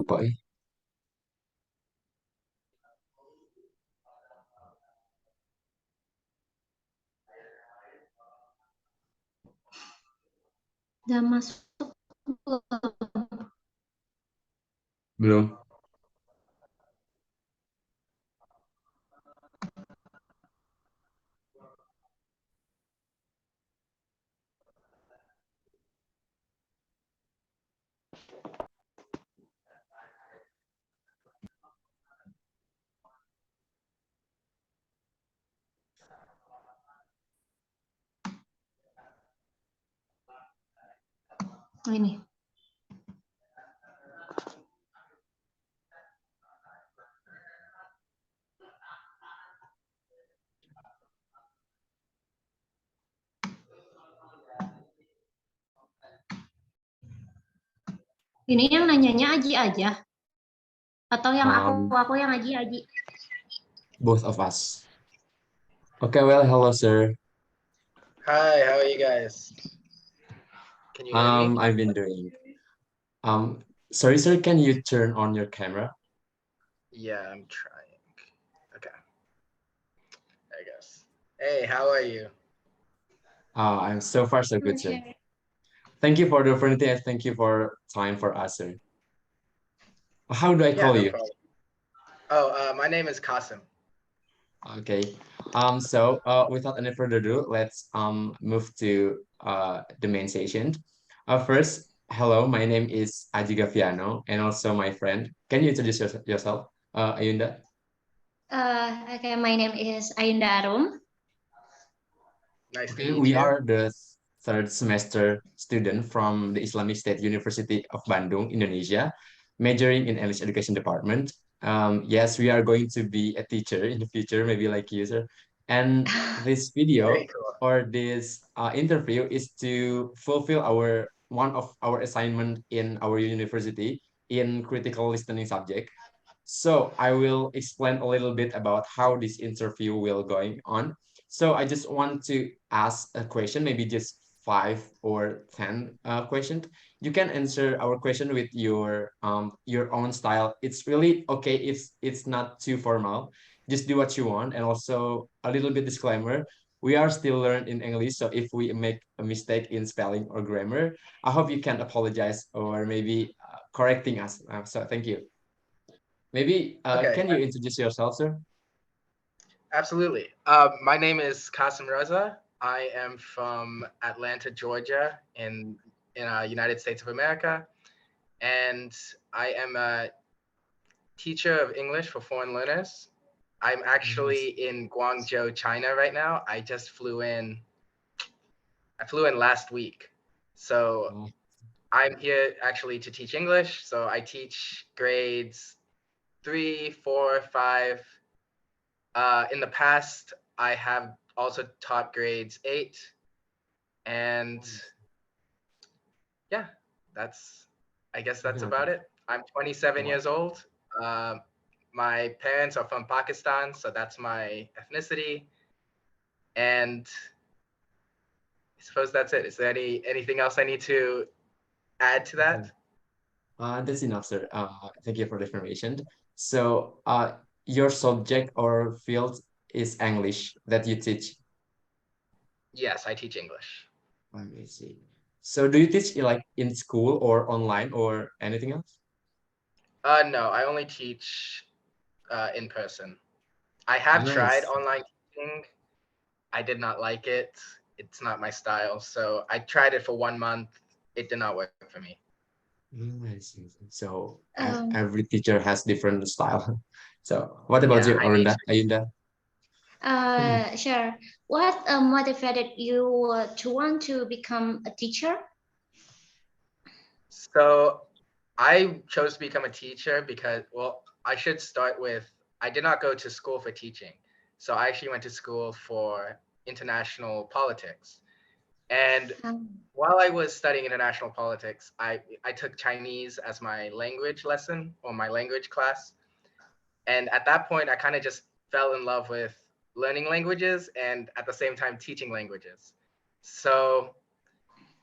lupa eh. Udah masuk belum? Belum. Oh, ini. Ini yang nanyanya Aji aja atau yang aku Um, aku yang Aji Aji. both of us. Okay, well, hello, sir. Hi, how are you guys? Can you hear me? I've been doing. Um, sorry, sir, can you turn on your camera? Yeah, I'm trying. Okay, I guess. Hey, how are you? I'm so far so good, sir. Share. Thank you for the opportunity and thank you for time for us, sir. How do I Yeah, call no you? problem. Oh, my name is Kasim. Okay. Without any further ado, let's move to the main session. First, hello, my name is Aji Gapiano and also my friend. Can you introduce yourself, Ayunda? Okay, my name is Ayunda Arum. Nice to Okay, meet we you. are the third semester student from the Islamic State University of Bandung, Indonesia, majoring in English Education Department. Yes, we are going to be a teacher in the future, maybe like you, sir. And this Very video cool. or this interview is to fulfill our one of our assignment in our university in critical listening subject. So I will explain a little bit about how this interview will going on. So I just want to ask a question, maybe just 5 or 10 questions. You can answer our question with your own style. It's really okay if it's not too formal. Just do what you want. And also a little bit disclaimer. We are still learning in English, so if we make a mistake in spelling or grammar, I hope you can apologize or maybe correcting us. So thank you. Maybe Okay, can you introduce yourself, sir? absolutely. My name is Kasim Raza. I am from Atlanta, Georgia, in United States of America, and I am a teacher of English for foreign learners. I'm actually Yes. in Guangzhou, China right now. I just flew in. I flew in last week. So Oh, I'm here actually to teach English. So I teach grades 3, 4, 5. In the past, I have also taught grades 8. And yeah, that's, I guess that's okay. about it. I'm 27 Wow. years old. Uh, my parents are from Pakistan, so that's my ethnicity. And I suppose that's it. Is there anything else I need to add to Okay. that? That's enough, sir. Thank you for the information. So, your subject or field is English that you teach. Yes, I teach English. Let me see. So, do you teach like in school or online or anything else? No, I only teach in person. I have tried Nice. online teaching. I did not like it. It's not my style. So I tried it for 1 month. It did not work for me. I see. So, Um, every teacher has different style. So, what about Yeah, you, I need Arunda? to. Ayunda? sure. What motivated you to want to become a teacher? So I chose to become a teacher because, well, I should start with I did not go to school for teaching. So I actually went to school for international politics. And Um, while I was studying international politics, I took Chinese as my language lesson or my language class. And at that point, I kind of just fell in love with learning languages and at the same time teaching languages. So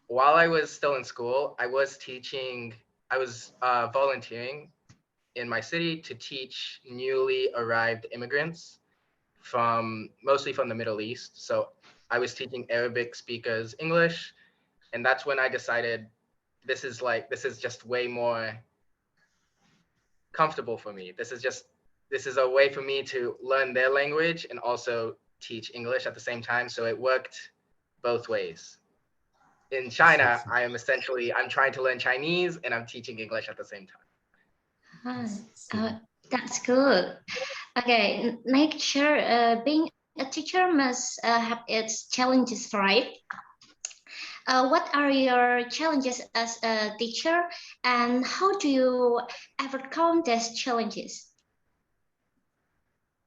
while I was still in school, I was volunteering in my city to teach newly arrived immigrants from mostly from the Middle East. So I was teaching Arabic speakers English, and that's when I decided this is just way more comfortable for me. This is a way for me to learn their language and also teach English at the same time. So it worked both ways. In So, China, I'm trying to learn Chinese and I'm teaching English at the same time. Ah, so, that's good. Okay, nature, being a teacher must have its challenges, right? What are your challenges as a teacher, and how do you overcome these challenges?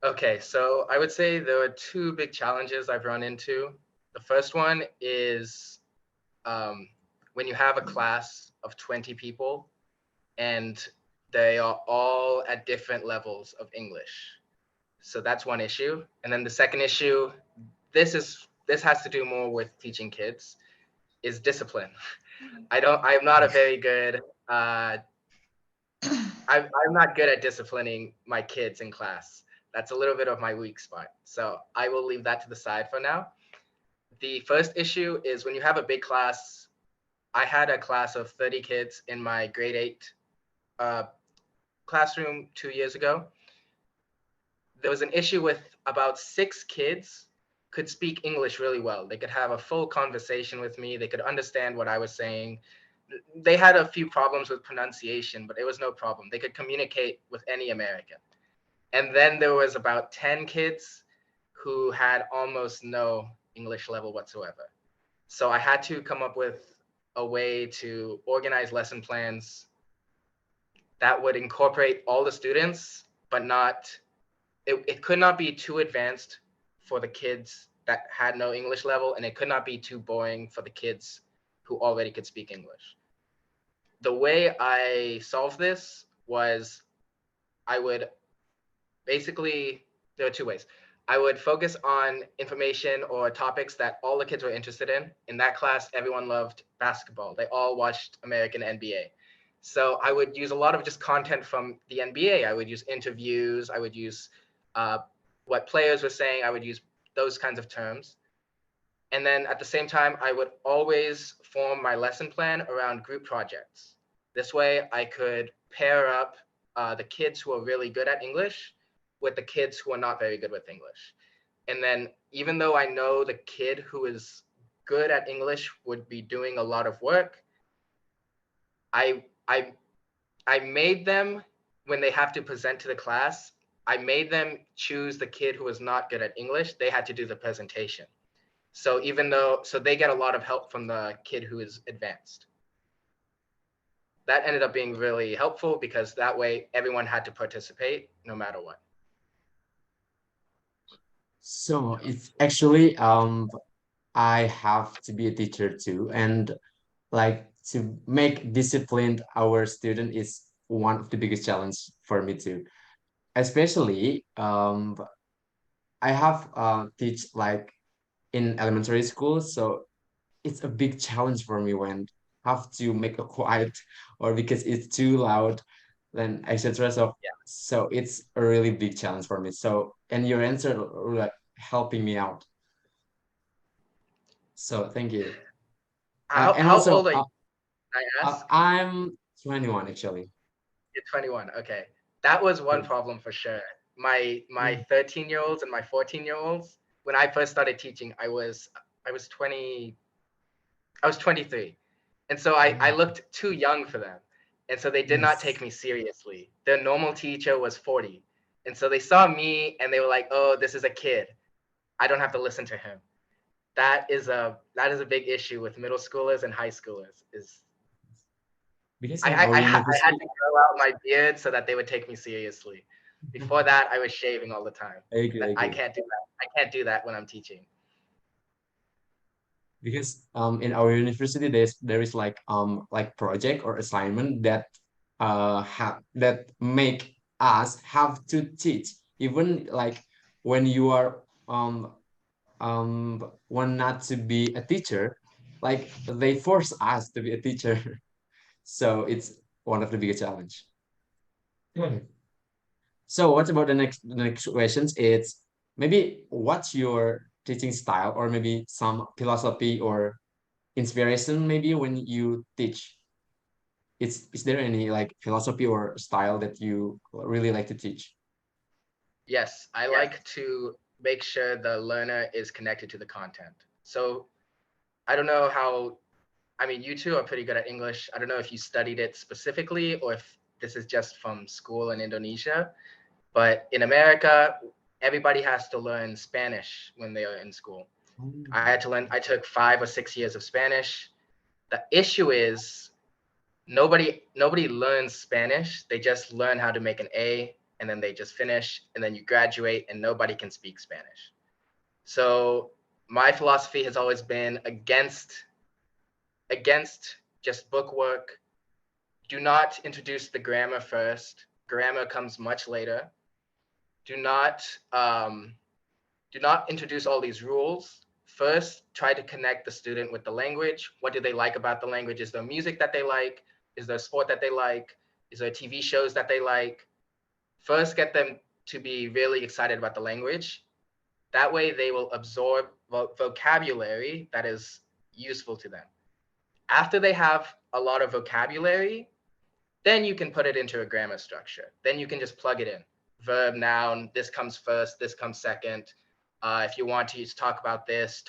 Okay, so I would say there are two big challenges I've run into. The first one is when you have a class of 20 people and they are all at different levels of English. So that's one issue. And then the second issue, this has to do more with teaching kids, is discipline. I'm not a very good I'm not good at disciplining my kids in class. That's a little bit of my weak spot. So I will leave that to the side for now. The first issue is when you have a big class. I had a class of 30 kids in my grade 8 uh, classroom 2 years ago. There was an issue with about 6 kids could speak English really well. They could have a full conversation with me. They could understand what I was saying. They had a few problems with pronunciation, but it was no problem. They could communicate with any American. And then there was about 10 kids who had almost no English level whatsoever. So I had to come up with a way to organize lesson plans that would incorporate all the students, but it could not be too advanced for the kids that had no English level, and it could not be too boring for the kids who already could speak English. The way I solved this was I would basically, there are two ways. I would focus on information or topics that all the kids were interested in. In that class, everyone loved basketball. They all watched American NBA. So I would use a lot of just content from the NBA. I would use interviews. I would use uh, what players were saying. I would use those kinds of terms. And then at the same time, I would always form my lesson plan around group projects. This way, I could pair up the kids who are really good at English with the kids who are not very good with English. And then, even though I know the kid who is good at English would be doing a lot of work, I I I made them, when they have to present to the class, I made them choose the kid who was not good at English. They had to do the presentation. So they get a lot of help from the kid who is advanced. That ended up being really helpful because that way everyone had to participate no matter what. so it's actually I have to be a teacher too, and like to make disciplined our student is one of the biggest challenge for me too. Especially I have teach like in elementary school, so it's a big challenge for me when have to make a quiet or because it's too loud, then etc. So it's a really big challenge for me. So and your answer like helping me out. So thank you. And How also old are you? Can I ask? I'm 21 actually. You're 21. Okay. That was one Yeah. problem for sure. My 13-year-olds and my 14-year-olds, when I first started teaching, I was 20, I was 23. And so I Mm. looked too young for them. And so they did not take Yes. me seriously. Their normal teacher was 40. And so they saw me and they were like, "Oh, this is a kid. I don't have to listen to him." That is a big issue with middle schoolers and high schoolers is Because in our I had university, to grow out my beard so that they would take me seriously. Before that, I was shaving all the time. I agree, I I agree. can't do that. I can't do that when I'm teaching. Because in our university there is like project or assignment that have that make us have to teach even like when you are want not to be a teacher, like they force us to be a teacher. So it's one of the biggest challenge. So what about the next questions? It's maybe what's your teaching style or maybe some philosophy or inspiration maybe when you teach? Is there any like philosophy or style that you really like to teach? Yes, I like to make sure the learner is connected to the content. So I don't know how, I mean, you two are pretty good at English. I don't know if you studied it specifically or if this is just from school in Indonesia, but in America, everybody has to learn Spanish when they are in school. I had to learn, I took 5 or 6 years of Spanish. The issue is nobody learns Spanish. They just learn how to make an A and then they just finish and then you graduate and nobody can speak Spanish. So my philosophy has always been against just book work. Do not introduce the grammar first. Grammar comes much later. Do not um, do not introduce all these rules. First, try to connect the student with the language. What do they like about the language? Is there music that they like? Is there a sport that they like? Is there TV shows that they like? First, get them to be really excited about the language. That way, they will absorb vocabulary that is useful to them. After they have a lot of vocabulary, then you can put it into a grammar structure. Then you can just plug it in. Verb, noun, this comes first, this comes second. If you want to talk about this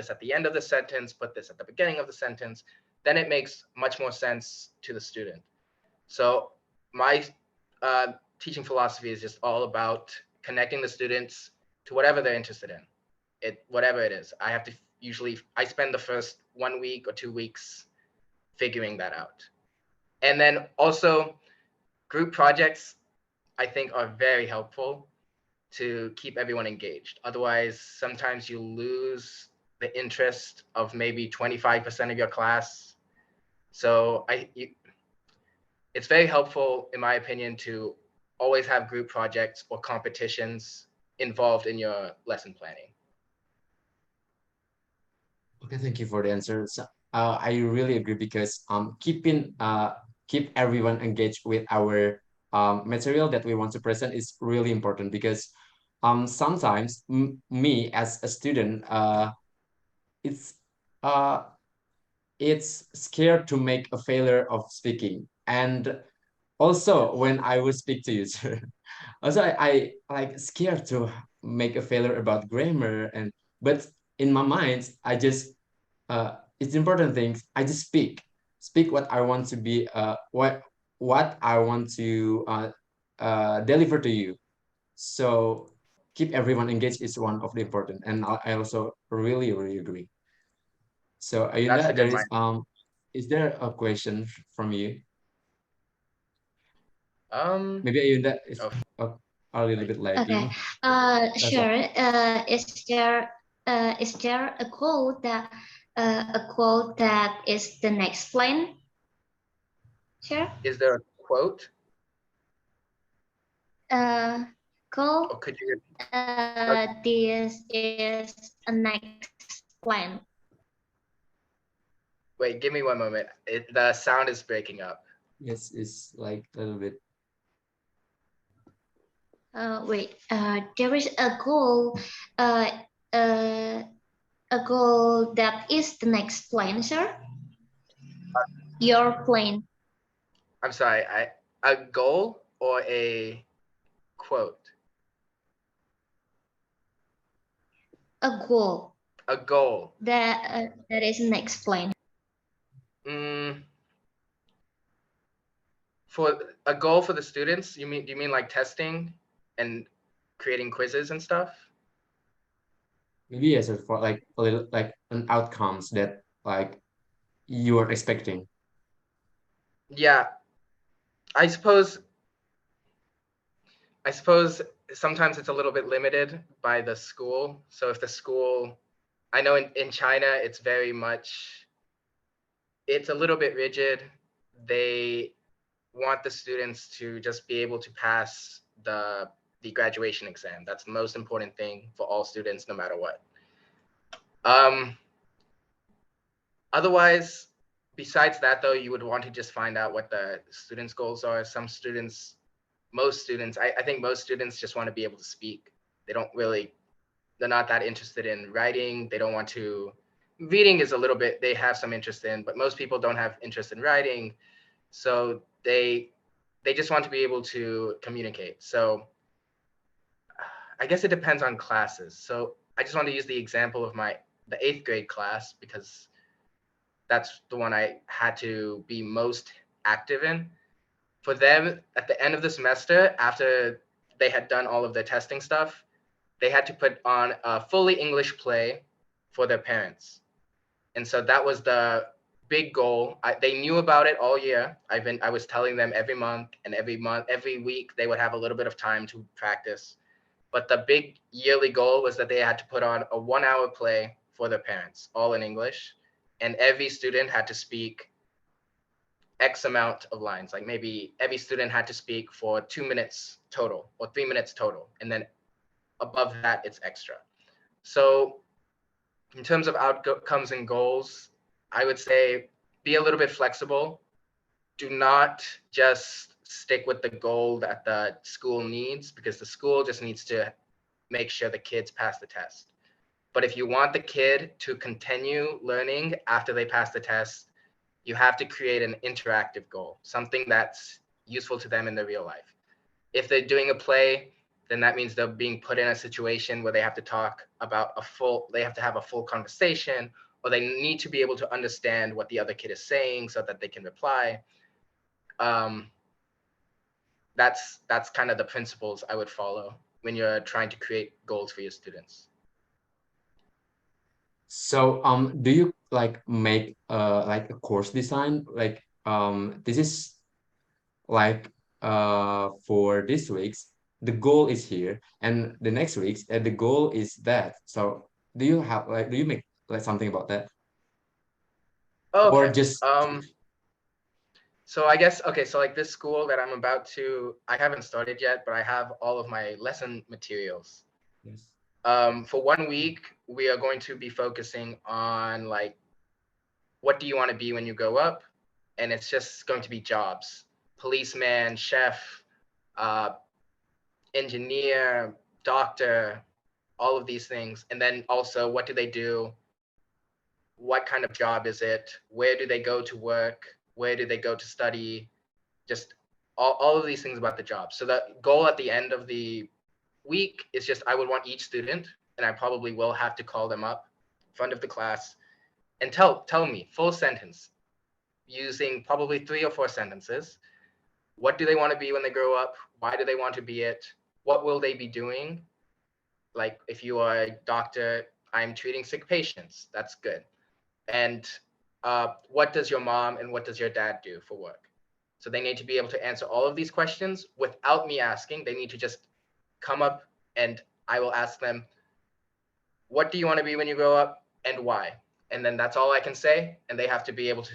at the end of the sentence, put this at the beginning of the sentence, then it makes much more sense to the student. So my uh, teaching philosophy is just all about connecting the students to whatever they're interested in. Whatever it is. I spend the first 1 week or 2 weeks figuring that out. And then also group projects, I think, are very helpful to keep everyone engaged. Otherwise, sometimes you lose the interest of maybe 25% of your class. So it's very helpful, in my opinion, to always have group projects or competitions involved in your lesson planning. Okay, thank you for the answer. So, I really agree because keep everyone engaged with our material that we want to present is really important because sometimes me as a student it's uh it's scared to make a failure of speaking and also when I will speak to you sir. Also I like scared to make a failure about grammar and but in my mind I just it's important things I just speak what I want to be what I want to deliver to you. So keep everyone engaged is one of the important and I also really agree. So That's a Ayunda, good there mind. is there a question from you? Um, Maybe Ayunda is oh, a little bit Okay. lagging. That's all. Sure. Is there a quote that is the next line? Sure. is there a quote, Uh, or Cole. could you? This is a next line. Wait, give me one moment. The sound is breaking up. Yes, it's like a little bit. Wait. There is a goal. Uh, uh, a goal that is the next plane, sir. Your plane. I'm sorry. A goal or a quote? A goal A goal. that is next plane. Mm, for a goal for the students, do you mean like testing and creating quizzes and stuff? Maybe yes, for like a little like an outcomes that like you are expecting. Yeah, I suppose I suppose sometimes it's a little bit limited by the school. So if the school, I know in China, it's a little bit rigid. They want the students to just be able to pass the graduation exam. That's the most important thing for all students, no matter what. Um, Otherwise, besides that, though, you would want to just find out what the students' goals are. Some students most students, I think most students just want to be able to speak. They don't really, they're not that interested in writing. They don't want to, reading is a little bit, they have some interest in, but most people don't have interest in writing. So they just want to be able to communicate. So I guess it depends on classes. So I just want to use the example of the 8th grade class because that's the one I had to be most active in. For them, at the end of the semester, after they had done all of their testing stuff, they had to put on a fully English play for their parents. And so that was the big goal. They knew about it all year. I was telling them every month, and every week they would have a little bit of time to practice. But the big yearly goal was that they had to put on a 1 hour play for their parents, all in English. And every student had to speak X amount of lines. Like maybe every student had to speak for 2 minutes total or 3 minutes total. And then above that, it's extra. So in terms of outcomes and goals, I would say be a little bit flexible. Do not just stick with the goal that the school needs, because the school just needs to make sure the kids pass the test. But if you want the kid to continue learning after they pass the test, you have to create an interactive goal, something that's useful to them in their real life. If they're doing a play, then that means they're being put in a situation where they have to talk about they have to have a full conversation, or they need to be able to understand what the other kid is saying so that they can reply. Um, that's kind of the principles I would follow when you're trying to create goals for your students. So do you like make like a course design? Like this is like for this week's the goal is here, and the next week's the goal is that. So do you have like do you make like something about that, or Okay. just So I guess, okay, so like this school that I'm about to, I haven't started yet, but I have all of my lesson materials. yes. For 1 week, we are going to be focusing on like, what do you want to be when you grow up? And it's just going to be jobs: policeman, chef, uh, engineer, doctor, all of these things. And then also, what do they do? What kind of job is it? Where do they go to work? Where do they go to study? Just all of these things about the job. So the goal at the end of the week is just, I would want each student, and I probably will have to call them up in front of the class and tell me full sentence, using probably 3 or 4 sentences. What do they want to be when they grow up? Why do they want to be it? What will they be doing? Like if you are a doctor, I'm treating sick patients. That's good. And what does your mom and what does your dad do for work? So they need to be able to answer all of these questions without me asking. They need to just come up, and I will ask them, what do you want to be when you grow up and why? And then that's all I can say. And they have to be able to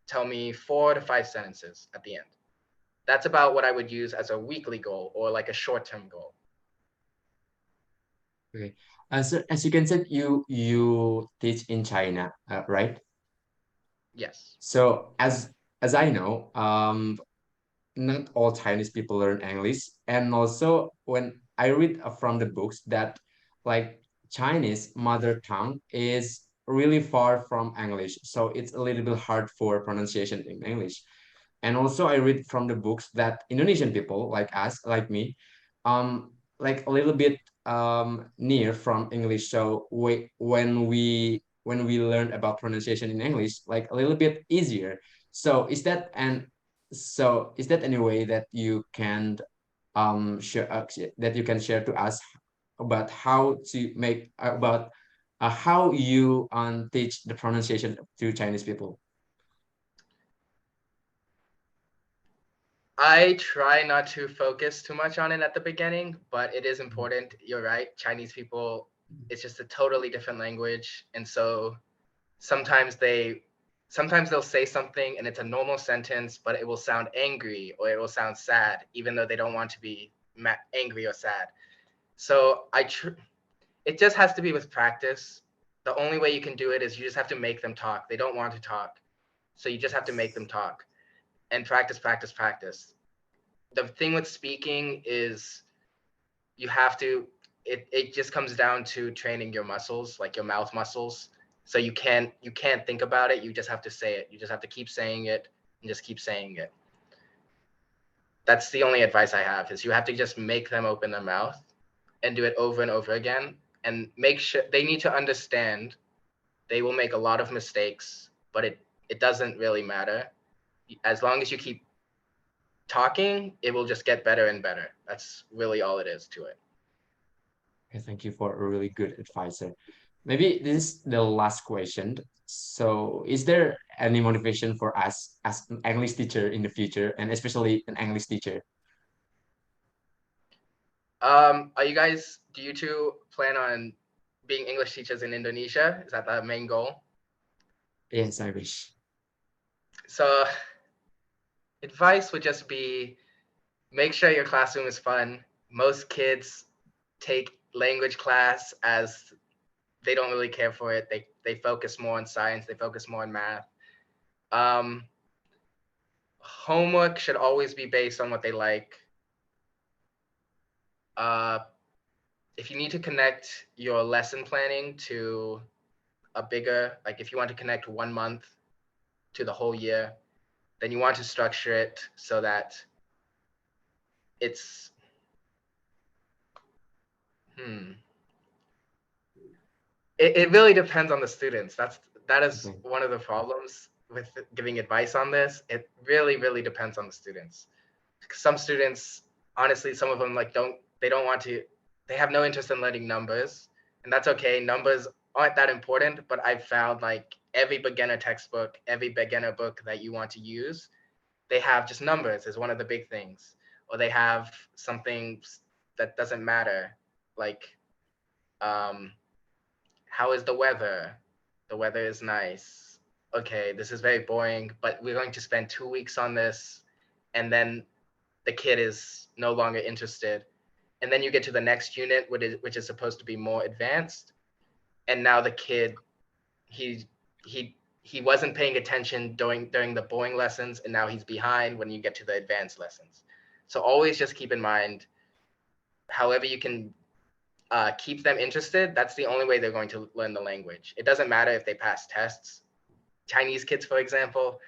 tell me 4 to 5 sentences at the end. That's about what I would use as a weekly goal or like a short-term goal. Okay. As you can say, you teach in China, right? Yes. So as I know, not all Chinese people learn English, and also when I read from the books that like Chinese mother tongue is really far from English, so it's a little bit hard for pronunciation in English. And also I read from the books that Indonesian people like us, like me, like a little bit near from English. So when we learn about pronunciation in English, like a little bit easier. So is that any way that you can share that you can share to us about how to make about how you teach the pronunciation to Chinese people? I try not to focus too much on it at the beginning, but it is important. You're right. Chinese people, it's just a totally different language. And so sometimes sometimes they'll say something and it's a normal sentence, but it will sound angry or it will sound sad, even though they don't want to be angry or sad. So it just has to be with practice. The only way you can do it is you just have to make them talk. They don't want to talk. So you just have to make them talk and practice, practice, practice. the thing with speaking is you have to it just comes down to training your muscles, like your mouth muscles. So you can't think about it, you just have to say it. You just have to keep saying it and just keep saying it. That's the only advice I have, is you have to just make them open their mouth and do it over and over again, and make sure they need to understand they will make a lot of mistakes, but it doesn't really matter. As long as you keep talking, it will just get better and better. That's really all it is to it. Okay, thank you for a really good advisor. Maybe this is the last question. So, is there any motivation for us as an English teacher in the future, and especially an English teacher? Are you guys, do you two plan on being English teachers in Indonesia? Is that the main goal? Yes, I wish. So, advice would just be, make sure your classroom is fun. Most kids take language class as they don't really care for it. They focus more on science, they focus more on math. Um, Homework should always be based on what they like. Uh, if you need to connect your lesson planning to a bigger, like if you want to connect 1 month to the whole year, then you want to structure it so that it's hmm. It really depends on the students. That is Okay. one of the problems with giving advice on this. It really, really depends on the students. Some students, honestly, some of them like don't want to, they have no interest in learning numbers, and that's okay. Numbers aren't that important, but I've found like every beginner textbook, every beginner book that you want to use, they have just numbers as one of the big things, or they have something that doesn't matter, like um, how is the weather? The weather is nice. Okay, this is very boring, but we're going to spend 2 weeks on this, and then the kid is no longer interested. And then you get to the next unit, which is supposed to be more advanced, and now the kid, he he wasn't paying attention during the boring lessons, and now he's behind when you get to the advanced lessons. So always just keep in mind, however you can keep them interested, that's the only way they're going to learn the language. It doesn't matter if they pass tests. Chinese kids, for example,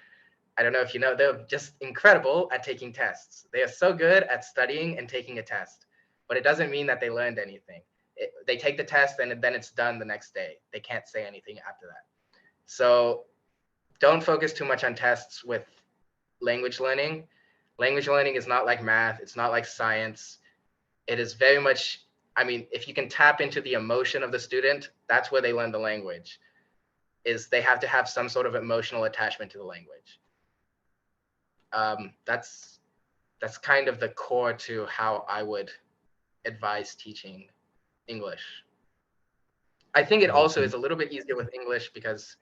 I don't know if you know, they're just incredible at taking tests. They are so good at studying and taking a test, but it doesn't mean that they learned anything. They take the test and then it's done the next day. They can't say anything after that. So don't focus too much on tests with language learning. Language learning is not like math. It's not like science. It is very much, I mean, if you can tap into the emotion of the student, that's where they learn the language, is they have to have some sort of emotional attachment to the language. That's kind of the core to how I would advise teaching English. I think it also is a little bit easier with English because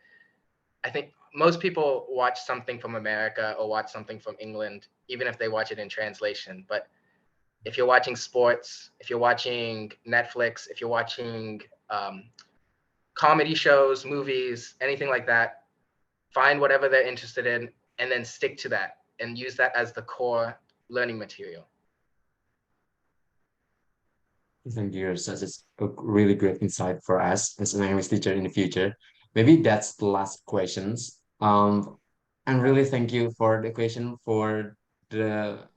I think most people watch something from America or watch something from England, even if they watch it in translation. But if you're watching sports, if you're watching Netflix, if you're watching comedy shows, movies, anything like that, find whatever they're interested in and then stick to that and use that as the core learning material. Thank you. Such a really great insight for us as an English teacher in the future. Maybe that's the last questions. And Yeah, really thank you for the question, the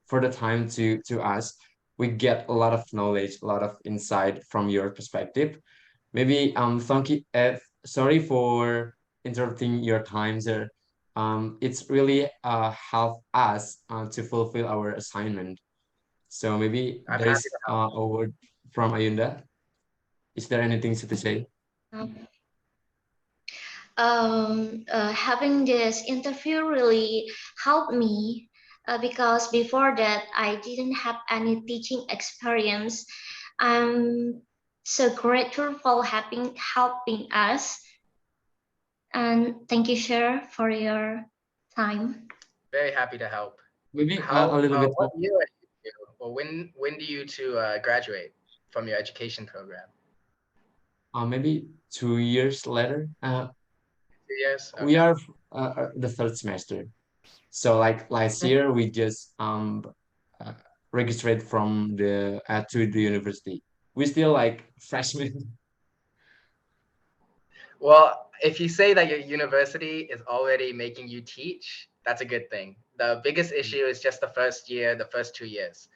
for the time to us. We get a lot of knowledge, a lot of insight from your perspective. Maybe thank you. Sorry for interrupting your time, sir. It's really help us to fulfill our assignment. So maybe I'm there happy is to help. a word from Ayunda. Is there anything to say? Um, Having this interview really helped me because before that I didn't have any teaching experience. I'm so grateful for helping us, and thank you, sir, for your time. Very happy to help. Maybe a little bit What year are you, or when do you to graduate from your education program? maybe 2 years later. 2 years? We Okay. are the third semester. So like last year we just registered from the to the university. We still like freshmen. Well, if you say that your university is already making you teach, that's a good thing. The biggest issue is just the first year, the first 2 years,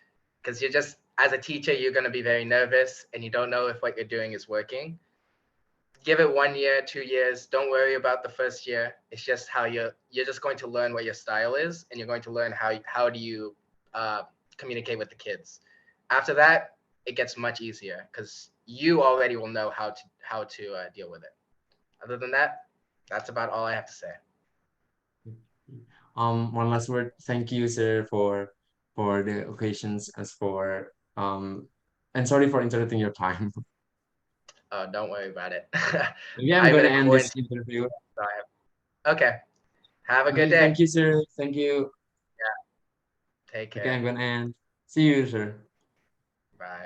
because you're just, as a teacher, you're going to be very nervous and you don't know if what you're doing is working. Give it 1 year, 2 years. Don't worry about the first year. It's just how you're just going to learn what your style is, and you're going to learn how do you uh, communicate with the kids. After that, it gets much easier because you already will know how to deal with it. Other than that, that's about all I have to say. One last word. Thank you, sir, for the occasions as for and sorry for interrupting your time. Don't worry about it. Maybe I'm I'm in gonna a end this quarantine. interview. So okay. Have a good Okay, day. thank you, sir. Thank you. Take Okay, I'm care. gonna end. See you, sir. Bye.